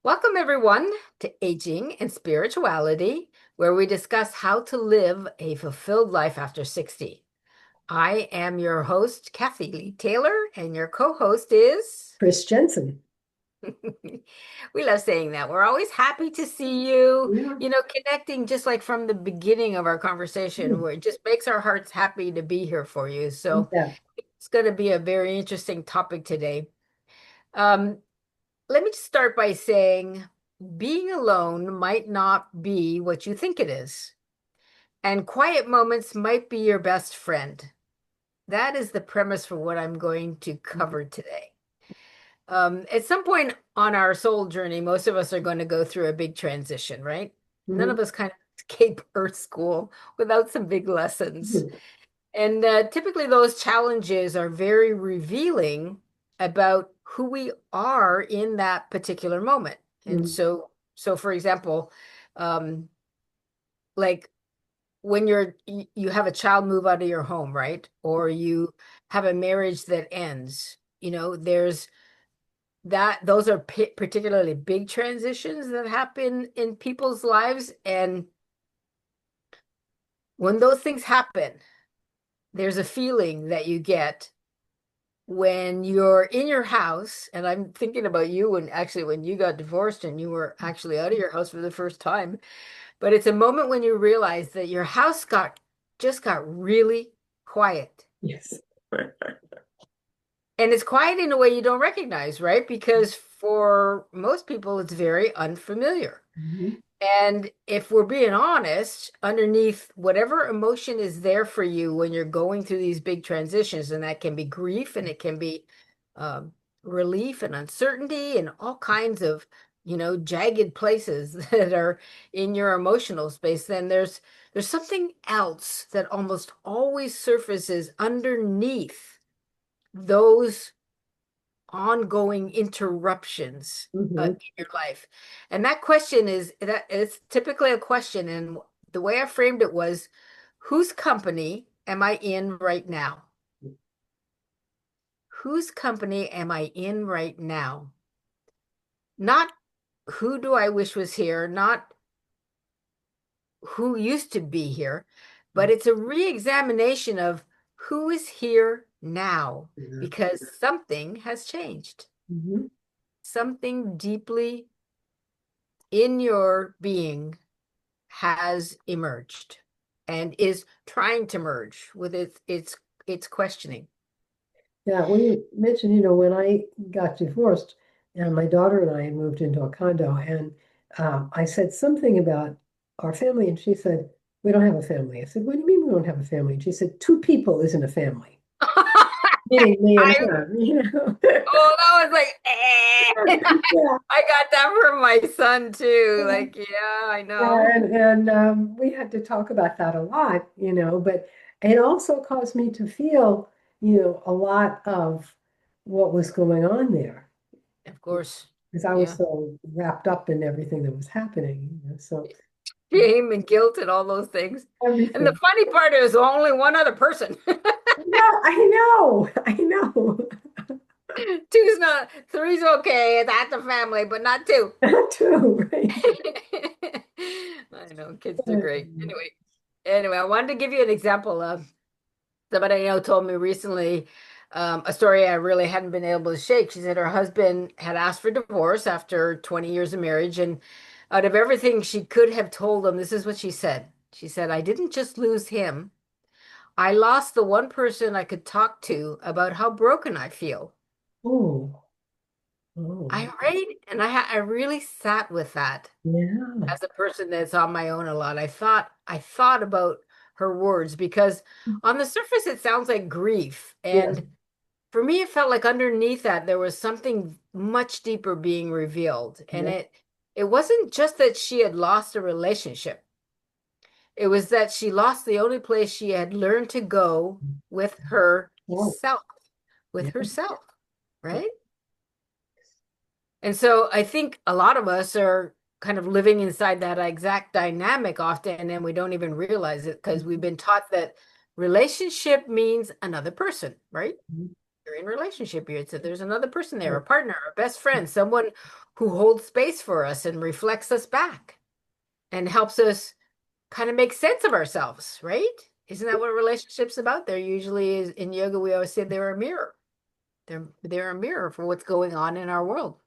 Welcome, everyone, to Aging and Spirituality, where we discuss how to live a fulfilled life after 60. I am your host, Kathy Lee Taylor, and your co host is. Chris Jensen. We love saying that. We're always happy to see you, Yeah. connecting just like from the beginning of our conversation, Mm, where it just makes our hearts happy to be here for you. So yeah. it's going to be a very interesting topic today. Um, Let me just start by saying being alone might not be what you think it is, and quiet moments might be your best friend. That is the premise for what I'm going to cover today. At some point on our soul journey, most of us are going to go through a big transition, right? None Mhm. of us kind of escape Earth School without some big lessons. Mhm. And typically, those challenges are very revealing about who we are in that particular moment. And Mhm. so for example, um, like when you have a child move out of your home, right? Or you have a marriage that ends, there's those are particularly big transitions that happen in people's lives. And when those things happen, there's a feeling that you get when you're in your house, and I'm thinking about you when you got divorced and you were actually out of your house for the first time, but it's a moment when you realize that your house got really quiet. Yes. And it's quiet in a way you don't recognize, right? Because for most people, it's very unfamiliar. Mhm. And if we're being honest, underneath whatever emotion is there for you when you're going through these big transitions, and that can be grief and it can be um, relief and uncertainty and all kinds of, jagged places that are in your emotional space, then there's something else that almost always surfaces underneath those ongoing interruptions Mhm. in your life. And that question is that it's typically a question. And the way I framed it was, whose company am I in right now? Whose company am I in right now? Not who do I wish was here, not who used to be here, but it's a re-examination of who is here now Yeah. because something has changed. Mhm. Something deeply in your being has emerged and is trying to merge with its questioning. Yeah, when you mentioned, when I got divorced and my daughter and I had moved into a condo, and I said something about our family, and she said, "We don't have a family." I said, "What do you mean we don't have a family?" And she said, "Two people isn't a family," meaning me and I her. Oh, that was like Yeah. I got that from my son too. Like, yeah, I Yeah, know. and we had to talk about that a lot, but it also caused me to feel, a lot of what was going on there Of course. because I was Yeah. so wrapped up in everything that was happening, so Shame and guilt and all those things. And the everything. funny part is only one other person. No, I know, I know. Two's not, three's okay. That's a family, but not two. That too, right? I know kids are great. Anyway, I wanted to give you an example of somebody I know told me recently a story I really hadn't been able to shake. She said her husband had asked for divorce after 20 years of marriage, and out of everything she could have told him, this is what she said. She said, I didn't just lose him. I lost the one person I could talk to about how broken I feel. Oh, oh, I right, and I really sat with that yeah, as a person that's on my own a lot. I thought about her words because on the surface it sounds like grief, yes, and for me it felt like underneath that there was something much deeper being revealed. And yeah, it wasn't just that she had lost a relationship. It was that she lost the only place she had learned to go with oh, herself, with yeah, herself, right? And so I think a lot of us are kind of living inside that exact dynamic often, and we don't even realize it because we've been taught that relationship means another person, right? You're in relationship here. So there's another person there, a partner, a best friend, someone who holds space for us and reflects us back and helps us kind of make sense of ourselves, right? Isn't that what a relationship's about? They're usually is in yoga, we always say they're a mirror. They're a mirror for what's going on in our world.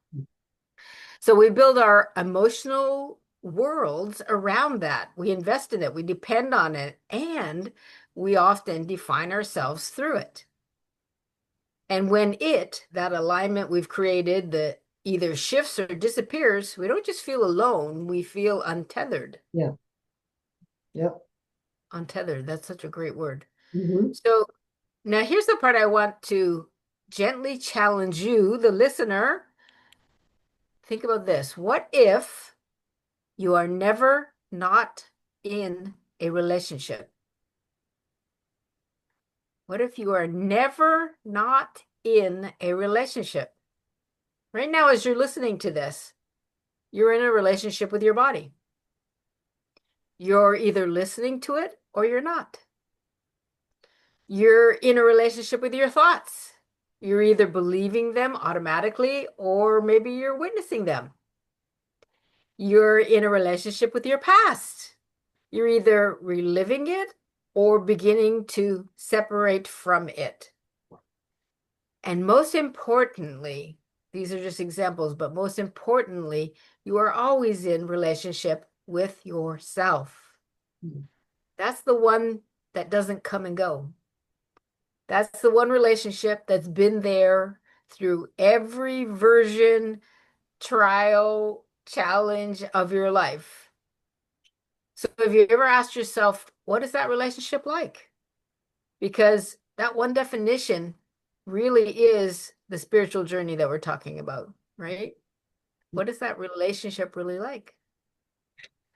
So we build our emotional worlds around that. We invest in it, we depend on it, and we often define ourselves through it. And when that alignment we've created, that either shifts or disappears, we don't just feel alone, we feel untethered. Yeah. Yep. Untethered, that's such a great word. Hmm. So now here's the part I want to gently challenge you, the listener. Think about this. What if you are never not in a relationship? What if you are never not in a relationship? Right now, as you're listening to this, you're in a relationship with your body. You're either listening to it or you're not. You're in a relationship with your thoughts. You're either believing them automatically or maybe you're witnessing them. You're in a relationship with your past. You're either reliving it or beginning to separate from it. And most importantly, these are just examples, but most importantly, you are always in relationship with yourself. That's the one that doesn't come and go. That's the one relationship that's been there through every version, trial, challenge of your life. So have you ever asked yourself, what is that relationship like? Because that one definition really is the spiritual journey that we're talking about, right? What is that relationship really like?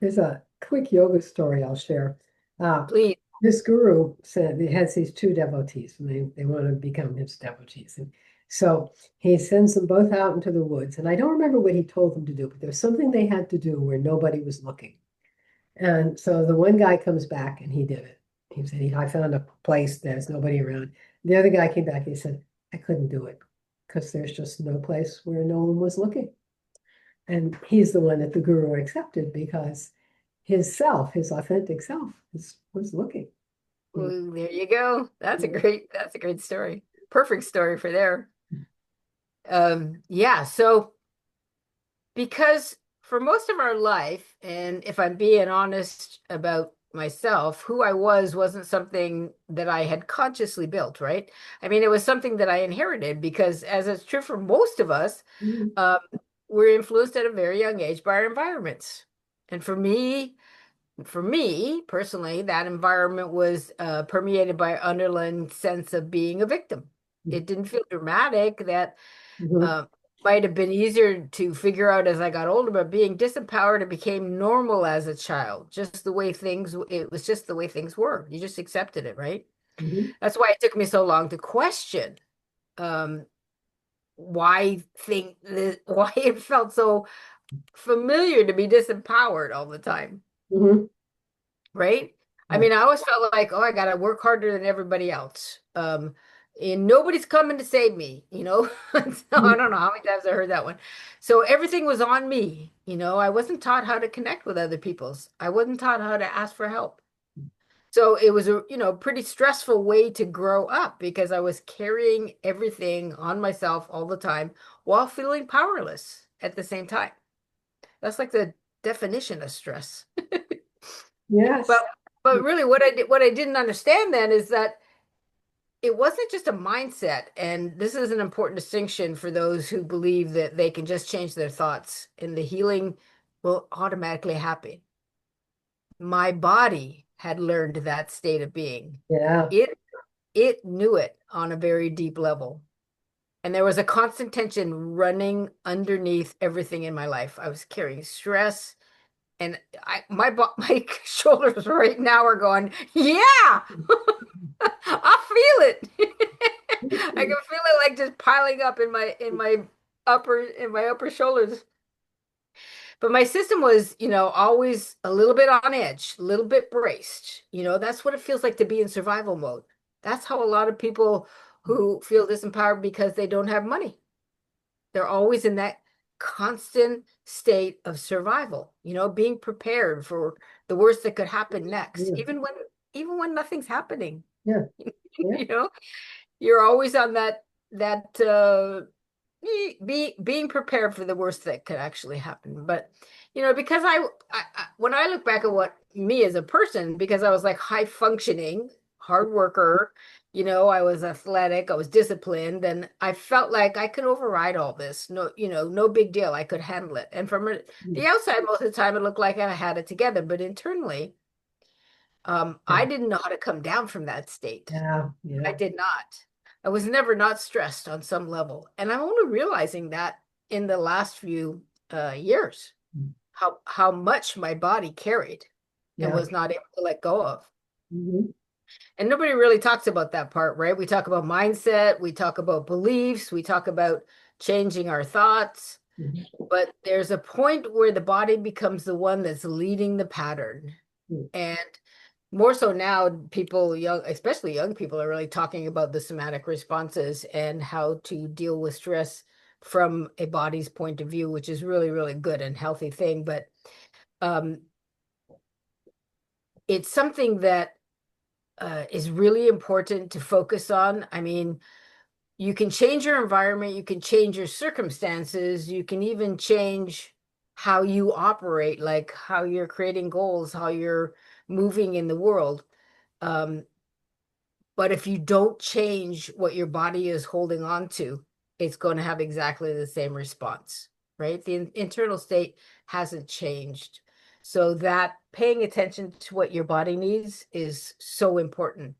There's a quick yoga story I'll share. Uh, Please. this guru said he has these two devotees, and they want to become his devotees. And so he sends them both out into the woods. And I don't remember what he told them to do, but there's something they had to do where nobody was looking. And so the one guy comes back and he did it. He said, I found a place, there's nobody around. The other guy came back, he said, I couldn't do it because there's just no place where no one was looking. And he's the one that the guru accepted because his self, his authentic self, was looking. Ooh, there you go. That's a great story. Perfect story for there. Yeah, so because for most of our life, and if I'm being honest about myself, who I was wasn't something that I had consciously built, right? I mean, it was something that I inherited because, as it's true for most of us, Mhm. um, we're influenced at a very young age by our environments. And for me personally, that environment was permeated by an underlying sense of being a victim. It didn't feel dramatic. That Mhm. uh, might have been easier to figure out as I got older, but being disempowered, it became normal as a child. It was just the way things were. You just accepted it, right? Mhm. That's why it took me so long to question um, why it felt so familiar to be disempowered all the time, Mhm. right? I Right. mean, I always felt like, oh, I gotta work harder than everybody else. And nobody's coming to save me, you know? So I Mhm. don't know how many times I heard that one. So everything was on me, you know. I wasn't taught how to connect with other people's. I wasn't taught how to ask for help. So it was a, pretty stressful way to grow up because I was carrying everything on myself all the time while feeling powerless at the same time. That's like the definition of stress. But Yes. but really what I didn't understand then is that it wasn't just a mindset, and this is an important distinction for those who believe that they can just change their thoughts and the healing will automatically happen. My body had learned that state of being. Yeah. It it knew it on a very deep level. And there was a constant tension running underneath everything in my life. I was carrying stress, and my shoulders right now are going, yeah, I feel it. I can feel it like just piling up in my upper shoulders. But my system was, always a little bit on edge, a little bit braced. That's what it feels like to be in survival mode. That's how a lot of people who feel disempowered because they don't have money. They're always in that constant state of survival, being prepared for the worst that could happen next, Yeah, even when nothing's happening. yeah, yeah, You know, you're always on that being prepared for the worst that could actually happen. But because when I look back at what me as a person, because I was like high functioning, hard worker, I was athletic, I was disciplined, and I felt like I could override all this. No, no big deal. I could handle it. And from mm, the outside, most of the time, it looked like I had it together. But internally, yeah, I didn't know how to come down from that state. yeah, I yeah. did not. I was never not stressed on some level. And I'm only realizing that in the last few years, Mm, how much my body carried and yeah. was not able to let go of. Mhm, And nobody really talks about that part, right? We talk about mindset, we talk about beliefs, we talk about changing our thoughts, mhm, but there's a point where the body becomes the one that's leading the pattern. mm, And more so now, people, young, especially young people, are really talking about the somatic responses and how to deal with stress from a body's point of view, which is really, really good and healthy thing. But um, it's something that is really important to focus on. I mean, you can change your environment, you can change your circumstances, you can even change how you operate, like how you're creating goals, how you're moving in the world. Um, But if you don't change what your body is holding on to, it's going to have exactly the same response, right? The internal state hasn't changed. So that paying attention to what your body needs is so important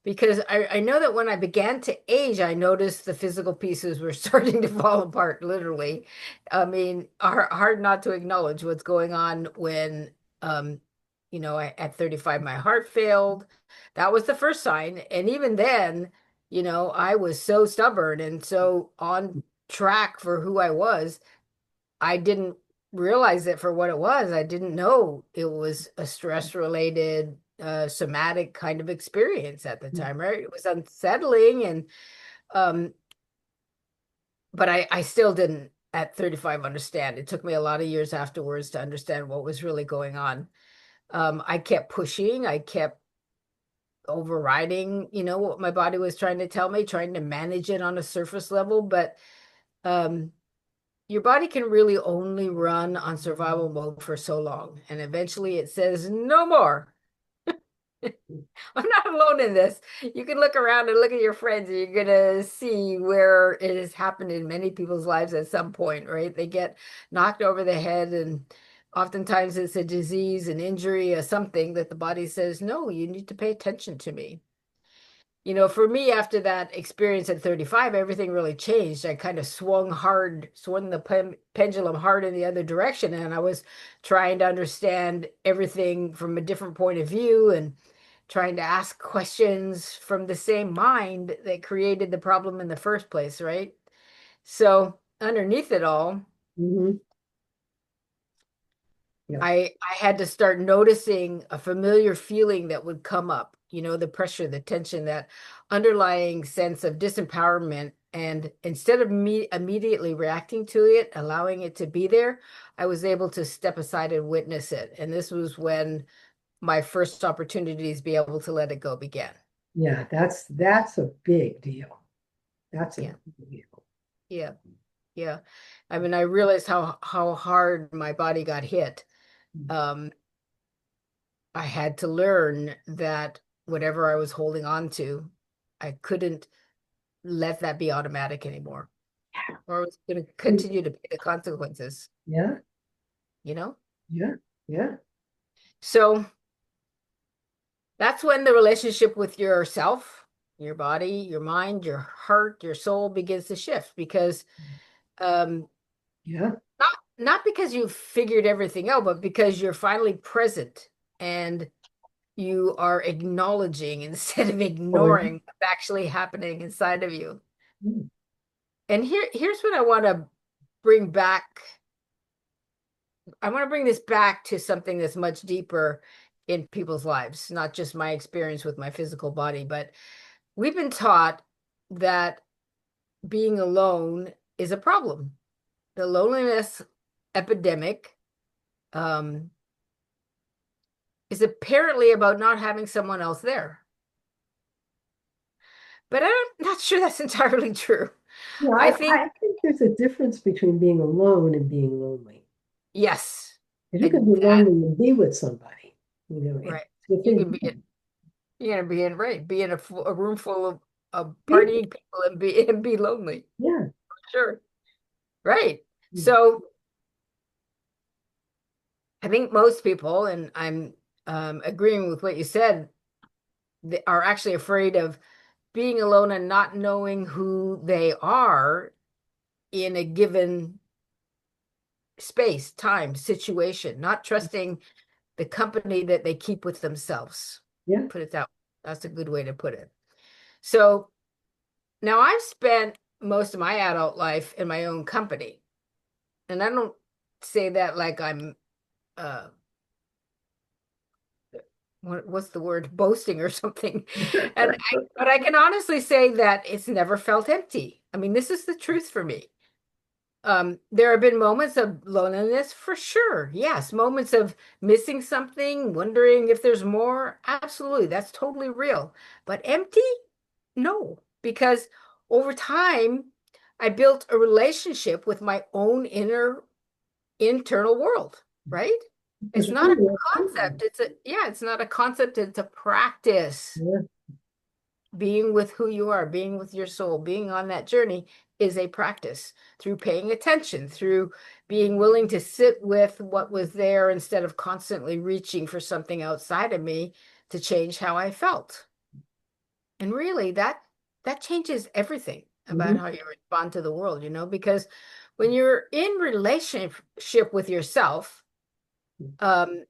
because I know that when I began to age, I noticed the physical pieces were starting to fall apart, literally. I mean, hard not to acknowledge what's going on when, um, at 35, my heart failed. That was the first sign. And even then, I was so stubborn and so on track for who I was. I didn't realize it for what it was. I didn't know it was a stress related, somatic kind of experience at the mm, time, right? It was unsettling. Um, but I still didn't at 35 understand. It took me a lot of years afterwards to understand what was really going on. I kept pushing, I kept overriding, what my body was trying to tell me, trying to manage it on a surface level. But um, your body can really only run on survival mode for so long. And eventually it says, no more. I'm not alone in this. You can look around and look at your friends, and you're going to see where it has happened in many people's lives at some point, right? They get knocked over the head, and oftentimes it's a disease, an injury, or something that the body says, no, you need to pay attention to me. For me, after that experience at 35, everything really changed. I kind of swung the pendulum hard in the other direction, and I was trying to understand everything from a different point of view and trying to ask questions from the same mind that created the problem in the first place, right? So, underneath it all, mhm, yeah. I had to start noticing a familiar feeling that would come up, the pressure, the tension, that underlying sense of disempowerment. And instead of me immediately reacting to it, allowing it to be there, I was able to step aside and witness it. And this was when my first opportunities to be able to let it go began. Yeah, that's a big deal. That's a Yeah, big deal. yeah, yeah. I mean, I realized how hard my body got hit. Mm, Um, I had to learn that whatever I was holding on to, I couldn't let that be automatic anymore, or I was going to mm, continue to pay the consequences, yeah, you know? yeah, yeah. So that's when the relationship with yourself, your body, your mind, your heart, your soul begins to shift because um Yeah. not because you've figured everything out, but because you're finally present and you are acknowledging instead of Oh, yeah. ignoring what's actually happening inside of you. Mm, And here's what I want to bring back. I want to bring this back to something that's much deeper in people's lives, not just my experience with my physical body, but we've been taught that being alone is a problem. the loneliness epidemic um, is apparently about not having someone else there. But I'm not sure that's entirely true. Yeah, I think, I think there's a difference between being alone and being lonely. yes, Because you I, can be that, lonely and be with somebody. It's right. You can within be, you're gonna be in, right, be in a room full of people. partying people and be lonely. Yeah. Sure. Right. So I think most people, and I'm agreeing with what you said, they are actually afraid of being alone and not knowing who they are in a given space, time, situation, not trusting the company that they keep with themselves. Yeah. Put it that way. That's a good way to put it. So now I've spent most of my adult life in my own company. And I don't say that like I'm uh what's the word, boasting or something. But I can honestly say that it's never felt empty. I mean, this is the truth for me. There have been moments of loneliness for sure. Yes, moments of missing something, wondering if there's more. Absolutely, that's totally real. But empty? No, because over time, I built a relationship with my own internal world, right? Because It's not a really, that's true. concept. It's not a concept, it's a practice. Yeah. Being with who you are, being with your soul, being on that journey is a practice through paying attention, through being willing to sit with what was there instead of constantly reaching for something outside of me to change how I felt. And really that changes everything about Mhm. how you respond to the world, because when you're in relationship with yourself, um,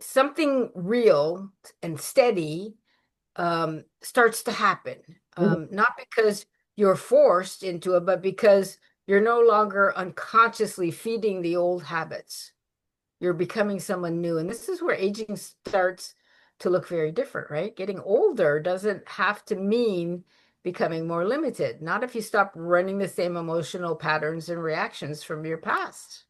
something real and steady starts to happen. Yeah. Not because you're forced into it, but because you're no longer unconsciously feeding the old habits. You're becoming someone new. And this is where aging starts to look very different, right? Getting older doesn't have to mean becoming more limited. Not if you stop running the same emotional patterns and reactions from your past,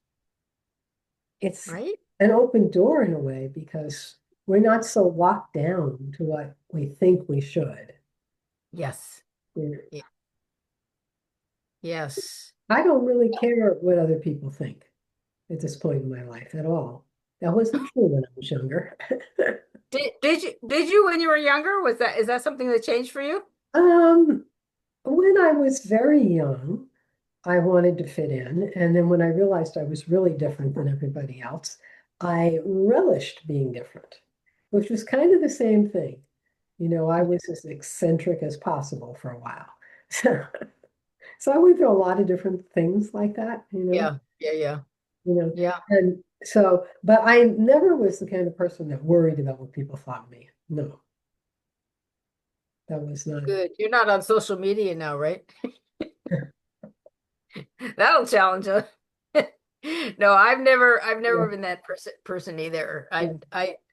It's right? an open door in a way because we're not so locked down to what we think we should. Yes. We're, Y- Yes. I don't really care what other people think at this point in my life at all. That wasn't true when I was younger. Did you when you were younger? Is that something that changed for you? Um, when I was very young, I wanted to fit in. And then when I realized I was really different than everybody else, I relished being different, which was kind of the same thing. I was as eccentric as possible for a while. So, so I went through a lot of different things like that, Yeah, yeah, yeah, you know. yeah. And so, but I never was the kind of person that worried about what people thought of me. No, that was not. Good. You're not on social media now, right? That'll challenge you. No, I've never Yeah, been that person either. yeah,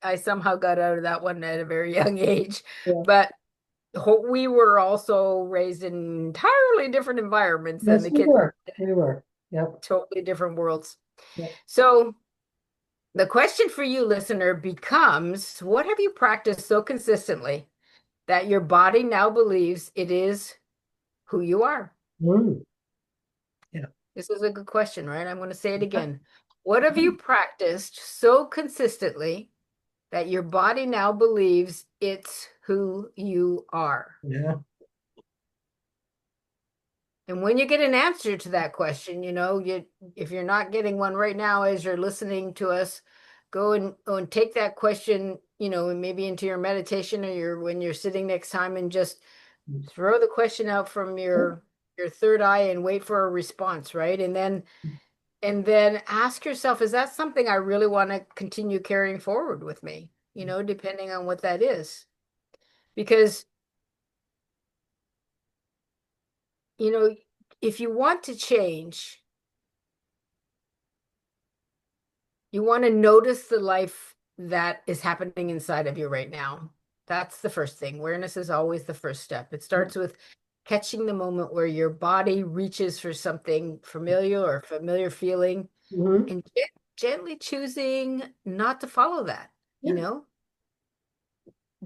I somehow got out of that one at a very young age, yeah. but we were also raised in entirely different environments than Yes, the we kids were. We were. Yep. totally different worlds. Yep. So the question for you, listener, becomes, what have you practiced so consistently that your body now believes it is who you are? Mm, yeah. This is a good question, right? I'm going to say it again. What have you practiced so consistently that your body now believes it's who you are? Yeah. And when you get an answer to that question, if you're not getting one right now as you're listening to us, go and take that question, and maybe into your meditation or when you're sitting next time, and just throw the question out from your third eye and wait for a response, right? And then ask yourself, is that something I really want to continue carrying forward with me? Depending on what that is. Because, you know, if you want to change, you want to notice the life that is happening inside of you right now. That's the first thing. Awareness is always the first step. It Yeah. starts with catching the moment where your body reaches for something familiar or familiar feeling Hmm. and gently choosing not to follow that, you Yeah. know,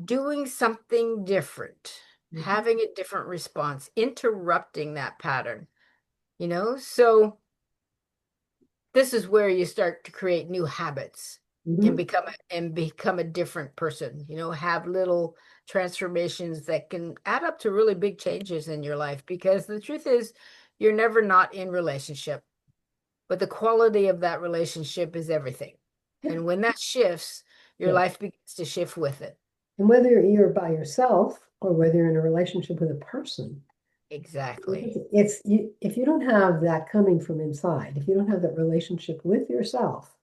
doing something different, Hmm. having a different response, interrupting that pattern, you know? So this is where you start to create new habits and Hmm. become a different person, you know, have little transformations that can add up to really big changes in your life, because the truth is you're never not in relationship, but the quality of that relationship is everything. Yeah. And when that shifts, your Yeah. life begins to shift with it. And whether you're by yourself or whether you're in a relationship with a person, Exactly. it's you, if you don't have that coming from inside, if you don't have that relationship with yourself,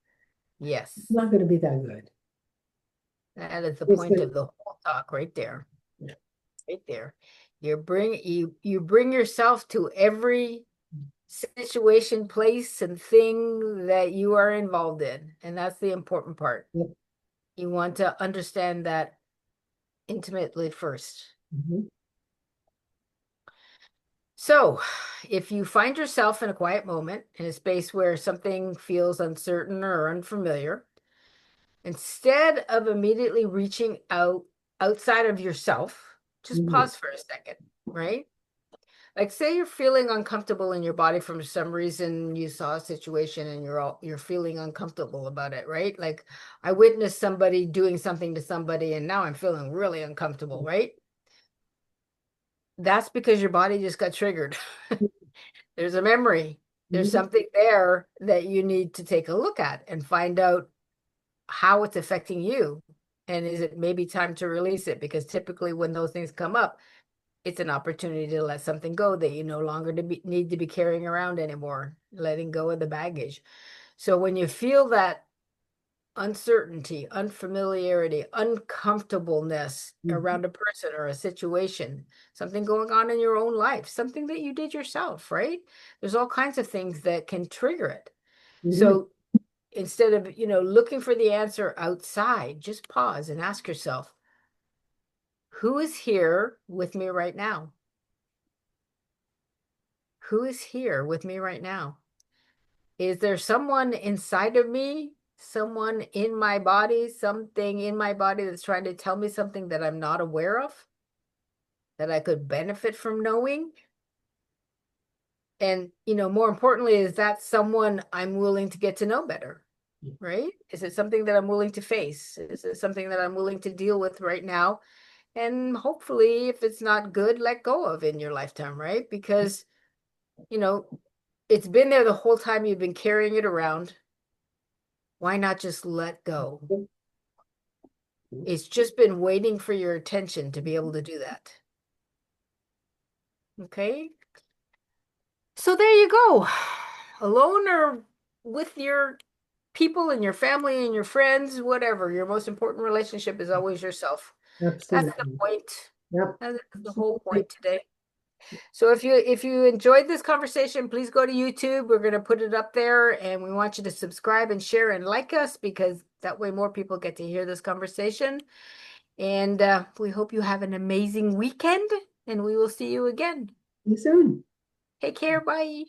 it's Yes. not going to be that good. That is the It's point good. of the whole talk right there. Yeah. Right there. You bring yourself to every situation, place, and thing that you are involved in. And that's the important part. Yep. You want to understand that intimately first. Mhm. So, if you find yourself in a quiet moment, in a space where something feels uncertain or unfamiliar, instead of immediately reaching out outside of yourself, just Mhm. pause for a second, right? Like, say you're feeling uncomfortable in your body from some reason, you saw a situation and you're feeling uncomfortable about it, right? Like, I witnessed somebody doing something to somebody and now I'm feeling really uncomfortable, right? That's because your body just got triggered. There's a memory. There's Mhm. something there that you need to take a look at and find out how it's affecting you. And is it maybe time to release it? Because typically when those things come up, it's an opportunity to let something go that you no longer need to be carrying around anymore, letting go of the baggage. So when you feel that uncertainty, unfamiliarity, uncomfortableness Mhm. around a person or a situation, something going on in your own life, something that you did yourself, right? There's all kinds of things that can trigger it. Mhm. So instead of, looking for the answer outside, just pause and ask yourself, who is here with me right now? Who is here with me right now? Is there someone inside of me, someone in my body, something in my body that's trying to tell me something that I'm not aware of, that I could benefit from knowing? And, more importantly, is that someone I'm willing to get to know better, right? Is it something that I'm willing to face? Is it something that I'm willing to deal with right now? And hopefully, if it's not good, let go of in your lifetime, right? Because, you know, it's been there the whole time you've been carrying it around. Why not just let go? It's just been waiting for your attention to be able to do that. Okay. So there you go. Alone or with your people and your family and your friends, whatever. Your most important relationship is always yourself. That's the Absolutely. point. Yep. That's the whole Absolutely. point today. So if you enjoyed this conversation, please go to YouTube. We're going to put it up there and we want you to subscribe and share and like us, because that way more people get to hear this conversation. And we hope you have an amazing weekend and we will see you again. See you soon. Take care. Bye.